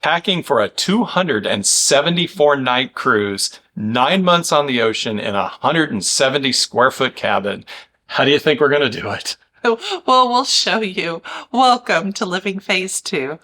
Packing for a 274-night cruise, 9 months on the ocean in a 170 square foot cabin. How do you think we're going to do it? Well, we'll show you. Welcome to Living Phase 2.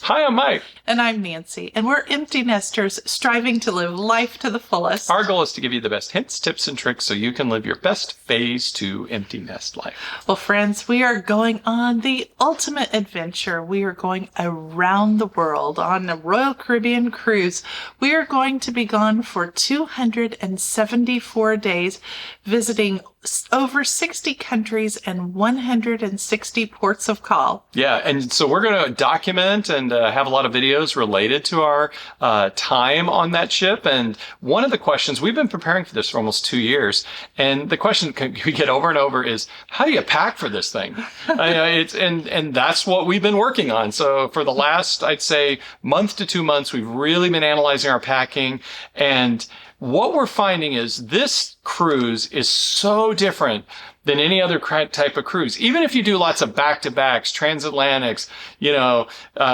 Hi, I'm Mike. And I'm Nancy, and we're empty nesters striving to live life to the fullest. Our goal is to give you the best hints, tips, and tricks so you can live your best Phase 2 empty nest life. Well, friends, we are going on the ultimate adventure. We are going around the world on a Royal Caribbean cruise. We are going to be gone for 274 days, visiting over 60 countries and 160 ports of call. Yeah, and so we're going to document and have a lot of videos related to our time on that ship. And one of the questions, we've been preparing for this for almost 2 years, and the question we get over and over is, how do you pack for this thing? And that's what we've been working on. So for the last, I'd say, month to 2 months, we've really been analyzing our packing. And what we're finding is this cruise is so different than any other type of cruise. Even if you do lots of back-to-backs, transatlantics,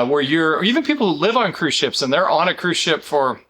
where even people who live on cruise ships and they're on a cruise ship for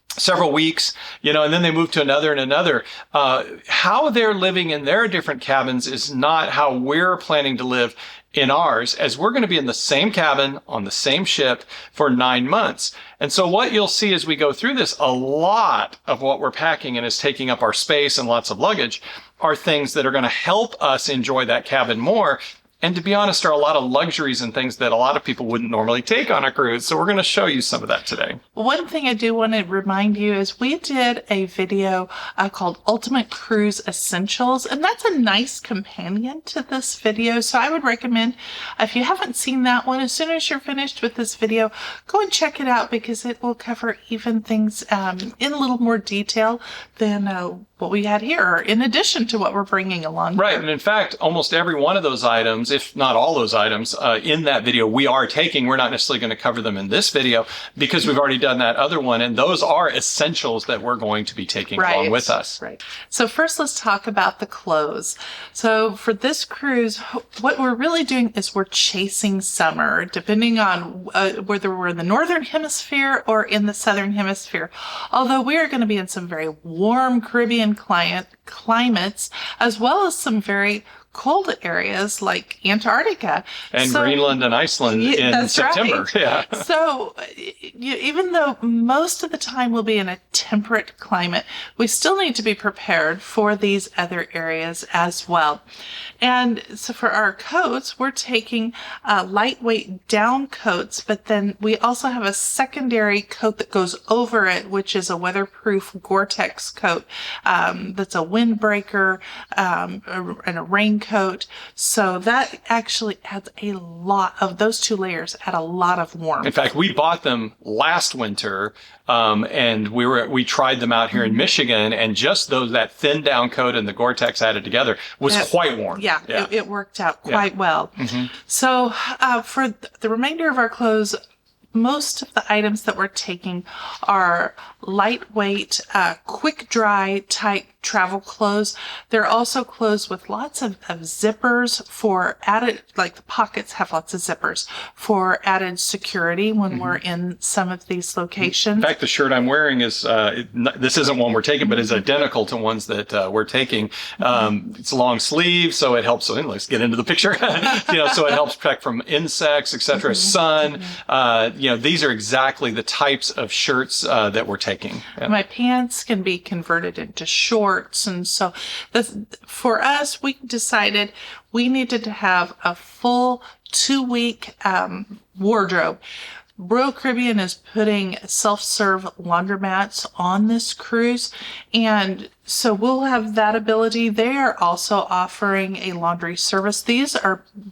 several weeks, and then they move to another and another. How they're living in their different cabins is not how we're planning to live in ours, as we're going to be in the same cabin on the same ship for 9 months. And so what you'll see as we go through this, a lot of what we're packing and is taking up our space and lots of luggage are things that are going to help us enjoy that cabin more. And to be honest, are a lot of luxuries and things that a lot of people wouldn't normally take on a cruise. So we're going to show you some of that today. One thing I do want to remind you is we did a video called Ultimate Cruise Essentials, and that's a nice companion to this video. So I would recommend, if you haven't seen that one, as soon as you're finished with this video, go and check it out, because it will cover even things in a little more detail than what we had here, or in addition to what we're bringing along. Right. Here. And in fact, almost every one of those items, if not all those items in that video, we are taking. We're not necessarily going to cover them in this video because we've already done that other one. And those are essentials that we're going to be taking along with us. Right. So first, let's talk about the clothes. So for this cruise, what we're really doing is we're chasing summer, depending on whether we're in the Northern Hemisphere or in the Southern Hemisphere. Although we are going to be in some very warm Caribbean climates, as well as some very cold areas like Antarctica and Greenland and Iceland in September. Right. Yeah. So even though most of the time we'll be in a temperate climate, we still need to be prepared for these other areas as well. And so for our coats, we're taking lightweight down coats, but then we also have a secondary coat that goes over it, which is a weatherproof Gore-Tex coat that's a windbreaker and a raincoat. So that actually adds a lot of, those two layers add a lot of warmth. In fact, we bought them last winter, and we tried them out here in Michigan, and just that thin down coat and the Gore-Tex added together was quite warm. Yeah. It worked out quite well. Mm-hmm. So for the remainder of our clothes, most of the items that we're taking are lightweight, quick dry type travel clothes. They're also clothes with lots of zippers for added, like the pockets have lots of zippers for added security when we're in some of these locations. In fact, the shirt I'm wearing is, this isn't one we're taking, but is identical to ones that we're taking. It's long sleeve, so it helps. So let's get into the picture. So it helps protect from insects, etc., sun. These are exactly the types of shirts that we're taking. Yeah. My pants can be converted into shorts. And so for us, we decided we needed to have a full 2-week wardrobe. Royal Caribbean is putting self-serve laundromats on this cruise, and so we'll have that ability. They are also offering a laundry service.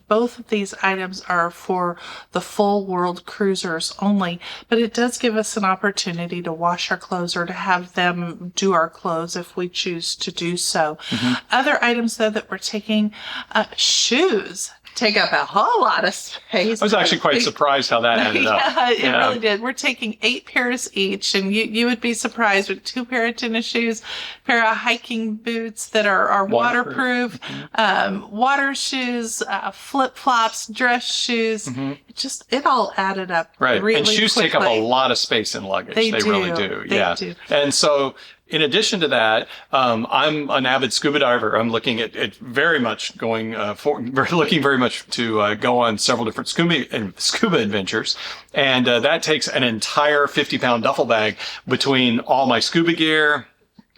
Both of these items are for the full world cruisers only, but it does give us an opportunity to wash our clothes or to have them do our clothes if we choose to do so. Other items, though, that we're taking, shoes. take up a whole lot of space. I was actually quite surprised how that ended up. Yeah, it really did. We're taking 8 pairs each, and you would be surprised with 2 pair of tennis shoes, pair of hiking boots that are waterproof, water shoes, flip-flops, dress shoes. It all added up really and shoes quickly. take up a lot of space in luggage. They really do. They do. And so in addition to that, I'm an avid scuba diver. I'm looking at very much looking very much to go on several different scuba adventures. And that takes an entire 50-pound duffel bag between all my scuba gear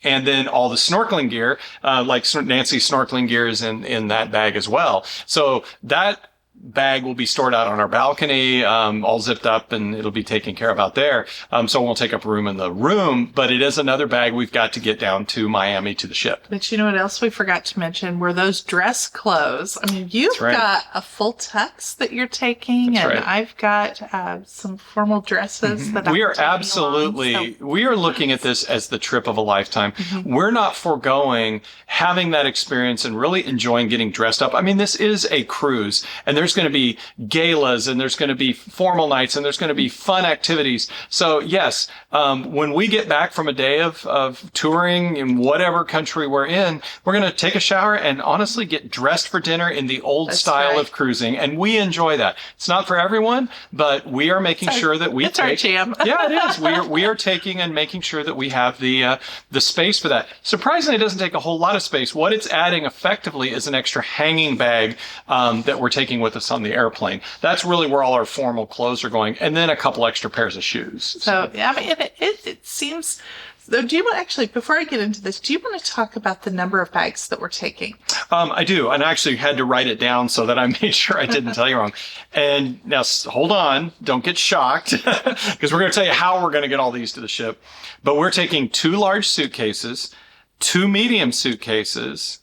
and then all the snorkeling gear, like Nancy's snorkeling gear is in that bag as well. So that bag will be stored out on our balcony, all zipped up, and it'll be taken care of out there. So it won't take up room in the room, but it is another bag we've got to get down to Miami to the ship. But you know what else we forgot to mention were those dress clothes. I mean, you've got a full tux that you're taking, I've got some formal dresses that we are absolutely, we are looking at this as the trip of a lifetime. We're not foregoing having that experience and really enjoying getting dressed up. I mean, this is a cruise, and there's going to be galas, and there's going to be formal nights, and there's going to be fun activities. So yes, when we get back from a day of touring in whatever country we're in, we're going to take a shower and honestly get dressed for dinner in the old style of cruising. And we enjoy that. It's not for everyone, but we are making sure that we our jam. Yeah, it is. We are taking and making sure that we have the space for that. Surprisingly, it doesn't take a whole lot of space. What it's adding effectively is an extra hanging bag that we're taking with us on the airplane. That's really where all our formal clothes are going, and then a couple extra pairs of shoes. So I mean, it seems. So do you want actually, before I get into this, do you want to talk about the number of bags that we're taking? I do, and I actually had to write it down so that I made sure I didn't tell you wrong. And now, hold on, don't get shocked, because we're going to tell you how we're going to get all these to the ship. But we're taking 2 large suitcases, 2 medium suitcases,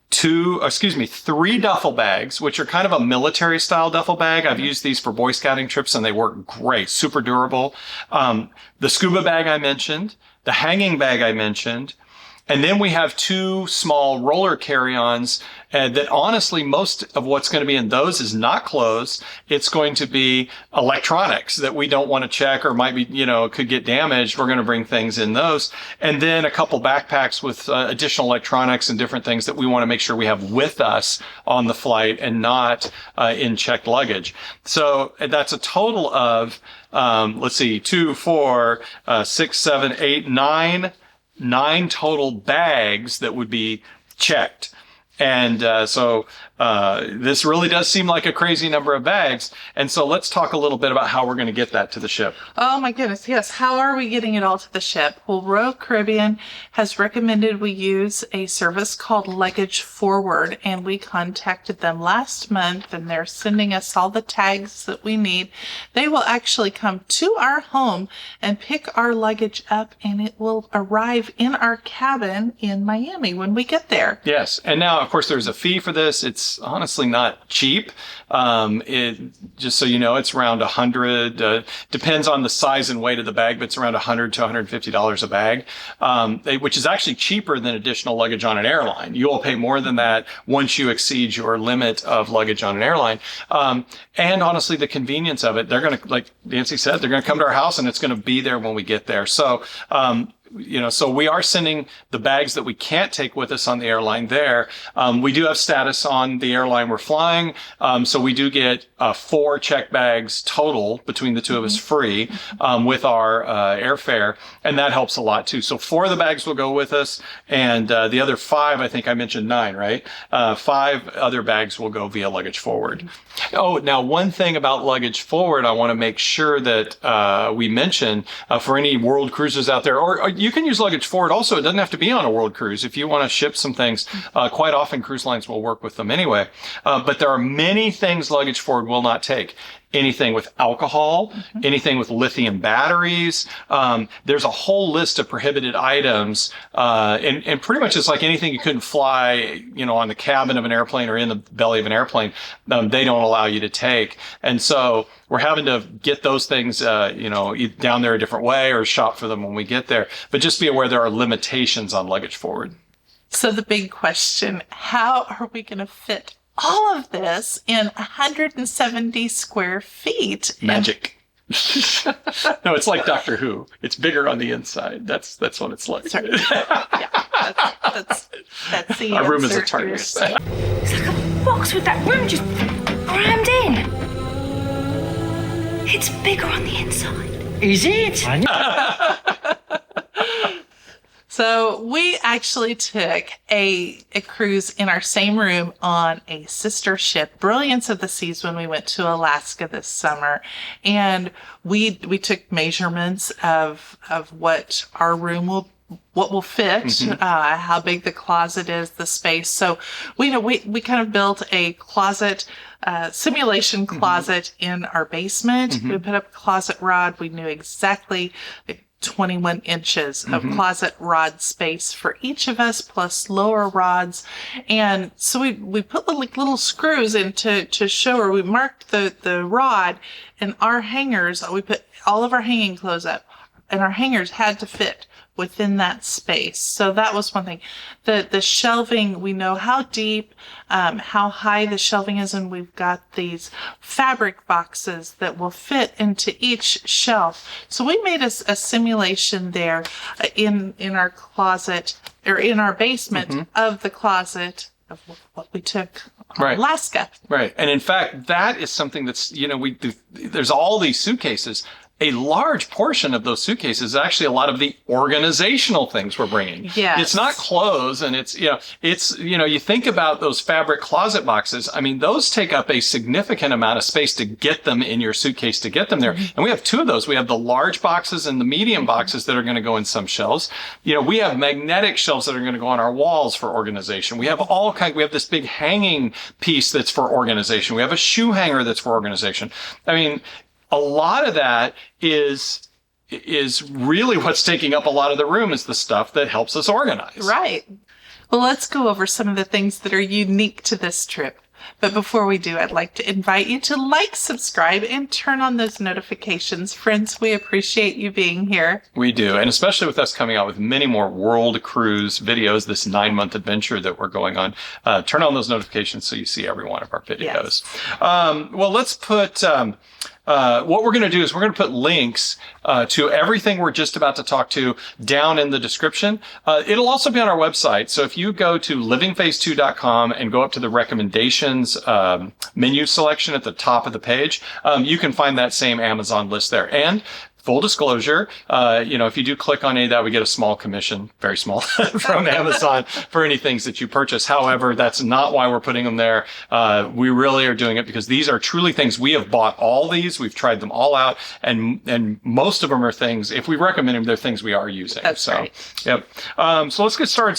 3 duffel bags, which are kind of a military style duffel bag. I've used these for Boy Scouting trips and they work great, super durable. The scuba bag I mentioned, the hanging bag I mentioned, and then we have 2 small roller carry-ons that honestly, most of what's going to be in those is not clothes. It's going to be electronics that we don't want to check or might be, could get damaged. We're going to bring things in those. And then a couple backpacks with additional electronics and different things that we want to make sure we have with us on the flight and not in checked luggage. So that's a total of, 2, 4, 6, 7, 8, 9 total bags that would be checked. And so this really does seem like a crazy number of bags. And so let's talk a little bit about how we're going to get that to the ship. Oh my goodness, yes. How are we getting it all to the ship? Well, Royal Caribbean has recommended we use a service called Luggage Forward, and we contacted them last month, and they're sending us all the tags that we need. They will actually come to our home and pick our luggage up, and it will arrive in our cabin in Miami when we get there. Yes. And now, of course, there's a fee for this. It's honestly not cheap. Just so you know, it's around $100. Depends on the size and weight of the bag, but it's around $100 to $150 a bag, which is actually cheaper than additional luggage on an airline. You will pay more than that once you exceed your limit of luggage on an airline. And honestly, the convenience of it, they're going to, like Nancy said, they're going to come to our house and it's going to be there when we get there. So, so we are sending the bags that we can't take with us on the airline there. We do have status on the airline we're flying. So we do get 4 check bags total between the 2 of us free with our airfare. And that helps a lot too. So 4 of the bags will go with us. And the other 5, I think I mentioned 9, right? 5 other bags will go via Luggage Forward. Oh, now one thing about Luggage Forward, I want to make sure that we mention for any world cruises out there, or you can use Luggage Forward also. It doesn't have to be on a world cruise. If you want to ship some things, quite often cruise lines will work with them anyway. But there are many things Luggage Forward will not take. Anything with alcohol, anything with lithium batteries. There's a whole list of prohibited items. And pretty much it's like anything you couldn't fly, on the cabin of an airplane or in the belly of an airplane, they don't allow you to take. And so we're having to get those things, down there a different way or shop for them when we get there. But just be aware there are limitations on Luggage Forward. So the big question, how are we going to fit all of this in 170 square feet. Magic. No, it's like Doctor Who. It's bigger on the inside. That's what it's like. Yeah, that's the Our room is a answer to your TARDIS. It's like a box with that room just crammed in. It's bigger on the inside. Is it? So we actually took a cruise in our same room on a sister ship, Brilliance of the Seas, when we went to Alaska this summer. And we took measurements of what our room will fit, how big the closet is, the space. So we kind of built a closet, simulation closet in our basement. We put up a closet rod. We knew exactly 21 inches of closet rod space for each of us, plus lower rods. And so we put little screws in to show her. We marked the rod, and our hangers, we put all of our hanging clothes up, and our hangers had to fit within that space. So that was one thing. The shelving, we know how deep, how high the shelving is, and we've got these fabric boxes that will fit into each shelf. So we made a simulation there in our closet, or in our basement of the closet of what we took on Alaska. Right. And in fact, that is something that's, there's all these suitcases. A large portion of those suitcases is actually a lot of the organizational things we're bringing. Yes. It's not clothes, and you think about those fabric closet boxes. I mean, those take up a significant amount of space to get them in your suitcase, to get them there. And we have two of those. We have the large boxes and the medium boxes that are going to go in some shelves. We have magnetic shelves that are going to go on our walls for organization. We have we have this big hanging piece that's for organization. We have a shoe hanger that's for organization. I mean, a lot of that is really what's taking up a lot of the room, is the stuff that helps us organize. Right. Well, let's go over some of the things that are unique to this trip. But before we do, I'd like to invite you to like, subscribe, and turn on those notifications. Friends, we appreciate you being here. We do. And especially with us coming out with many more World Cruise videos, this 9-month adventure that we're going on, turn on those notifications so you see every one of our videos. Yes. Well, let's put... what we're going to do is we're going to put links to everything we're just about to talk to down in the description. It'll also be on our website. So if you go to livingphase2.com and go up to the recommendations menu selection at the top of the page, you can find that same Amazon list there. And full disclosure, if you do click on any of that, we get a small commission, very small, from Amazon for any things that you purchase. However, that's not why we're putting them there. We really are doing it because these are truly things. We have bought all these. We've tried them all out. And most of them are things, if we recommend them, they're things we are using. That's right. Yep. So let's get started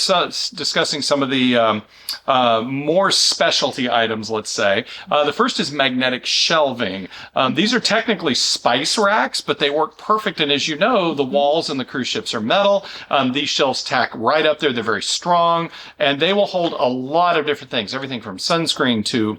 discussing some of the more specialty items, let's say. The first is magnetic shelving. These are technically spice racks, but they work perfect. And as you know, the walls in the cruise ships are metal. These shelves tack right up there. They're very strong, and they will hold a lot of different things, everything from sunscreen to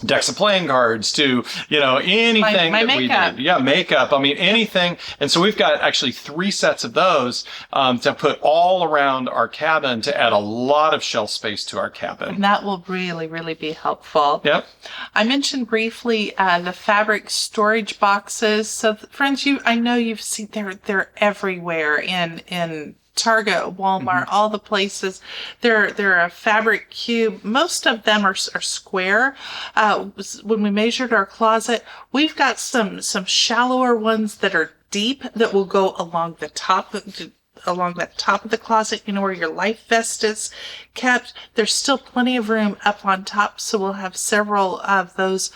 decks of playing cards to, anything my that makeup. we need. Yeah, makeup. I mean, anything. And so we've got actually 3 sets of those to put all around our cabin to add a lot of shelf space to our cabin. And that will really, really be helpful. Yep. I mentioned briefly the fabric storage boxes. So, friends, I know you've seen they're everywhere in Target, Walmart, all the places. They're a fabric cube. Most of them are square. When we measured our closet, we've got some shallower ones that are deep that will go along the top of the closet, where your life vest is kept. There's still plenty of room up on top, so we'll have several of those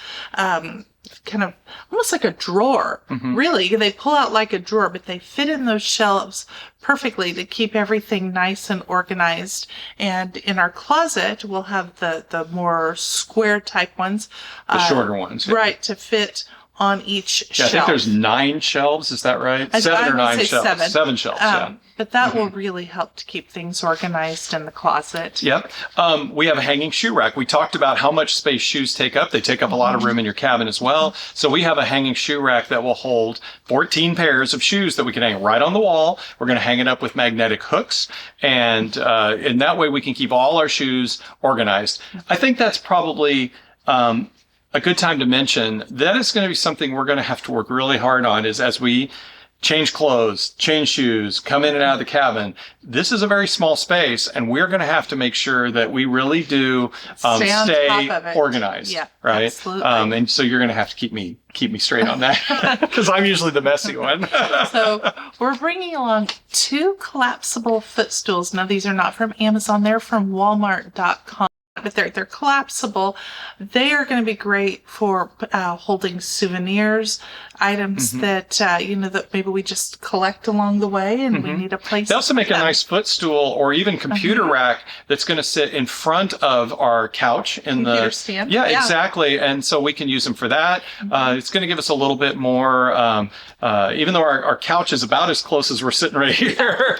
kind of almost like a drawer. Really, they pull out like a drawer, but they fit in those shelves perfectly to keep everything nice and organized. And in our closet, we'll have the more square type ones, The shorter ones. Yeah. right, to fit on each Yeah, I shelf. think there's 9 shelves. Is that right? I 7 or would 9 say shelves. 7. 7 shelves. Yeah. But that will really help to keep things organized in the closet. Yep. We have a hanging shoe rack. We talked about how much space shoes take up. They take up a lot of room in your cabin as well. So we have a hanging shoe rack that will hold 14 pairs of shoes that we can hang right on the wall. We're going to hang it up with magnetic hooks. And that way we can keep all our shoes organized. I think that's probably a good time to mention that is going to be something we're going to have to work really hard on is as we change clothes, change shoes, come in and out of the cabin. This is a very small space, and we're going to have to make sure that we really do Stay on stay top of it. organized. Yeah, right. absolutely. And so you're going to have to keep me straight on that because I'm usually the messy one. So we're bringing along 2 collapsible footstools. Now, these are not from Amazon. They're from Walmart.com. But they're collapsible. They are going to be great for holding souvenirs, items that that maybe we just collect along the way, and we need a place. They also make a nice footstool or even computer rack that's going to sit in front of our couch in Computer the stand. Yeah, Yeah. exactly. And so we can use them for that. It's going to give us a little bit more. Even though our couch is about as close as we're sitting right here,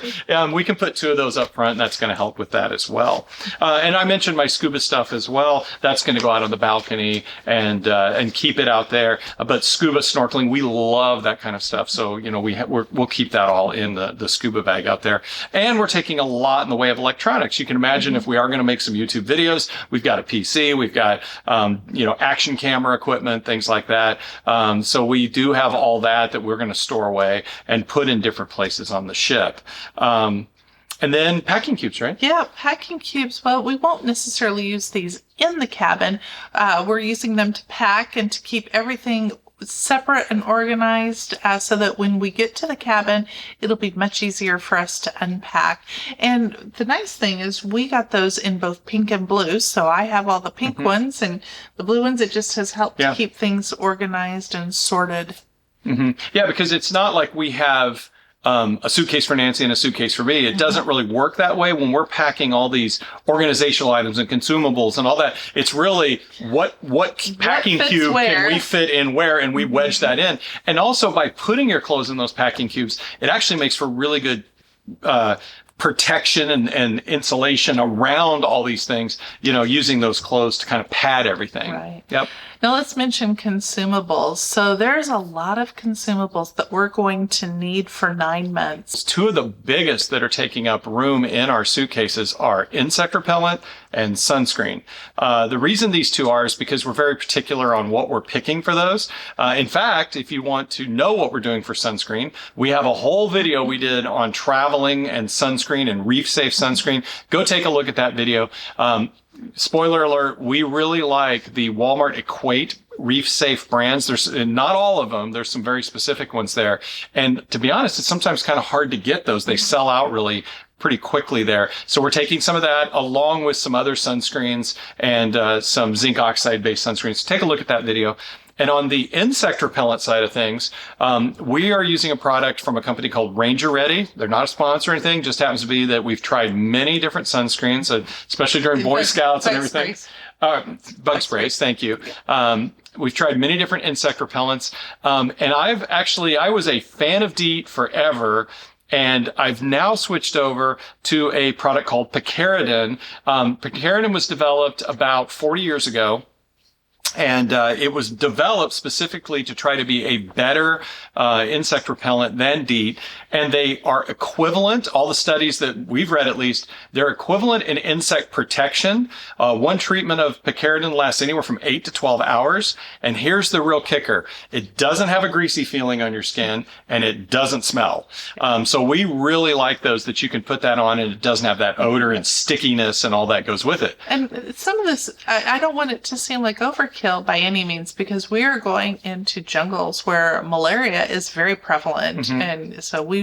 we can put 2 of those up front, and that's going to help with that as well. And I mentioned my scuba stuff as well. That's going to go out on the balcony and keep it out there. But scuba snorkeling, we love that kind of stuff. So we'll keep that all in the scuba bag out there. And we're taking a lot in the way of electronics. You can imagine if we are going to make some YouTube videos, we've got a PC, we've got action camera equipment, things like that. So we do have all that we're going to store away and put in different places on the ship. And then packing cubes, right? Yeah, packing cubes. Well, we won't necessarily use these in the cabin. We're using them to pack and to keep everything separate and organized so that when we get to the cabin, it'll be much easier for us to unpack. And the nice thing is we got those in both pink and blue. So I have all the pink ones and the blue ones. It just has helped to keep things organized and sorted. Yeah, because it's not like we have a suitcase for Nancy and a suitcase for me. It doesn't really work that way when we're packing all these organizational items and consumables and all that. It's really what packing cube can we fit in where, and we wedge that in. And also by putting your clothes in those packing cubes, it actually makes for really good protection and insulation around all these things, using those clothes to kind of pad everything. Right. Yep. Now let's mention consumables. So there's a lot of consumables that we're going to need for 9 months. 2 of the biggest that are taking up room in our suitcases are insect repellent and sunscreen. The reason these 2 are is because we're very particular on what we're picking for those. In fact, if you want to know what we're doing for sunscreen, we have a whole video we did on traveling and sunscreen and reef safe sunscreen. Go take a look at that video. Spoiler alert, we really like the Walmart Equate reef safe brands. There's not all of them. There's some very specific ones there. And to be honest, it's sometimes kind of hard to get those. They sell out really pretty quickly there. So we're taking some of that along with some other sunscreens and some zinc oxide based sunscreens. Take a look at that video. And on the insect repellent side of things, we are using a product from a company called Ranger Ready. They're not a sponsor or anything. Just happens to be that we've tried many different sunscreens, especially during Boy Scouts and everything. Bug sprays. Thank you. We've tried many different insect repellents. And I was a fan of DEET forever. And I've now switched over to a product called picaridin. Picaridin was developed about 40 years ago. And it was developed specifically to try to be a better insect repellent than DEET. And they are equivalent, all the studies that we've read at least, they're equivalent in insect protection. One treatment of picaridin lasts anywhere from 8 to 12 hours. And here's the real kicker. It doesn't have a greasy feeling on your skin, and it doesn't smell. So we really like those that you can put that on, and it doesn't have that odor and stickiness and all that goes with it. And some of this, I don't want it to seem like overkill by any means, because we are going into jungles where malaria is very prevalent. And so we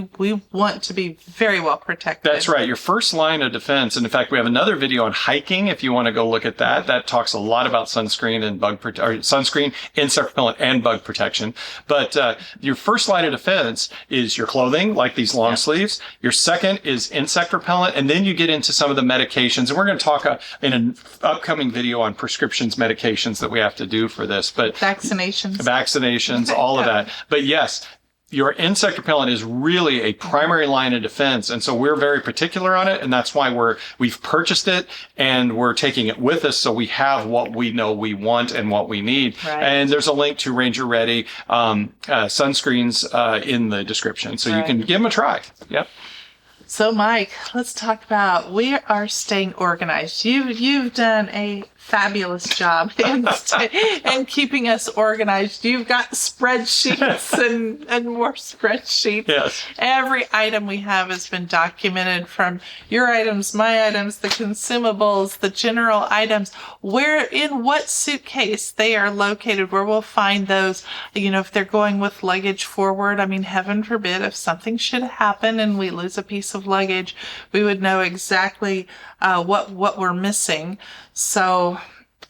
want to be very well protected. That's right. Your first line of defense. And in fact, we have another video on hiking if you want to go look at that. That talks a lot about sunscreen and sunscreen, insect repellent, and bug protection. But your first line of defense is your clothing, like these long sleeves. Your second is insect repellent. And then you get into some of the medications. And we're going to talk in an upcoming video on prescriptions medications that we have have to do for this. But vaccinations, all of that. But yes, your insect repellent is really a primary line of defense. And so we're very particular on it. And that's why we've purchased it and we're taking it with us. So we have what we know we want and what we need. Right. And there's a link to Ranger Ready sunscreens in the description. So you can give them a try. Yep. So Mike, let's talk about, we are staying organized. You've done a fabulous job in keeping us organized. You've got spreadsheets and more spreadsheets. Yes. Every item we have has been documented, from your items, my items, the consumables, the general items, where, in what suitcase they are located, where we'll find those, if they're going with luggage forward. I mean, heaven forbid, if something should happen and we lose a piece of luggage, we would know exactly what we're missing. So,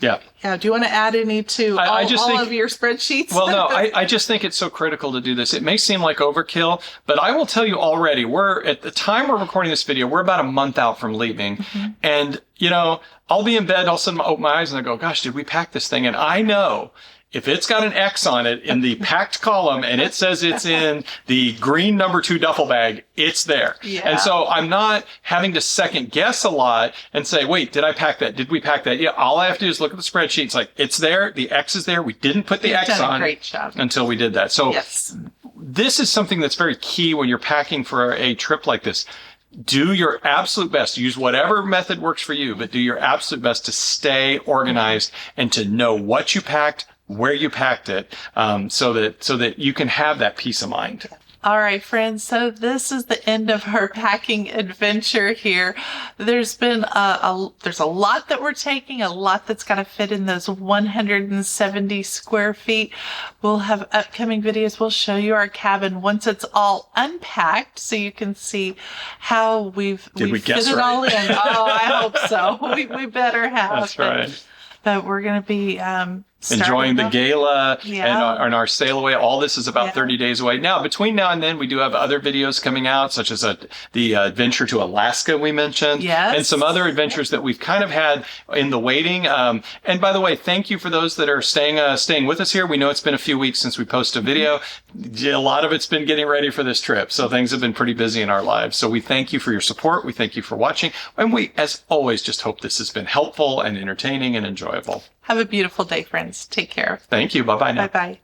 yeah. Do you want to add any to all of your spreadsheets? Well, no, I just think it's so critical to do this. It may seem like overkill, but I will tell you already, at the time we're recording this video, we're about a month out from leaving. Mm-hmm. And, I'll be in bed, all of a sudden I open my eyes and I go, gosh, did we pack this thing? And I know if it's got an X on it in the packed column and it says it's in the green number 2 duffel bag, it's there. Yeah. And so I'm not having to second guess a lot and say, wait, did I pack that? Did we pack that? Yeah, all I have to do is look at the spreadsheet. It's like, it's there. The X is there. We didn't put the X on. Great job. Until we did that. So yes. This is something that's very key when you're packing for a trip like this. Do your absolute best. Use whatever method works for you, but do your absolute best to stay organized and to know what you packed, where you packed it, so that you can have that peace of mind. All right, friends. So this is the end of our packing adventure here. There's been there's a lot that we're taking, a lot that's got to fit in those 170 square feet. We'll have upcoming videos. We'll show you our cabin once it's all unpacked, so you can see how we've fit it all in. Oh, I hope so. We better have. That's right. But we're going to be enjoying the gala and our sail away. All this is about 30 days away. Now, between now and then, we do have other videos coming out, such as the adventure to Alaska we mentioned, and some other adventures that we've kind of had in the waiting. And by the way, thank you for those that are staying with us here. We know it's been a few weeks since we posted a video. A lot of it's been getting ready for this trip, so things have been pretty busy in our lives. So we thank you for your support. We thank you for watching. And we, as always, just hope this has been helpful and entertaining and enjoyable. Have a beautiful day, friends. Take care. Thank you. Bye-bye now. Bye-bye.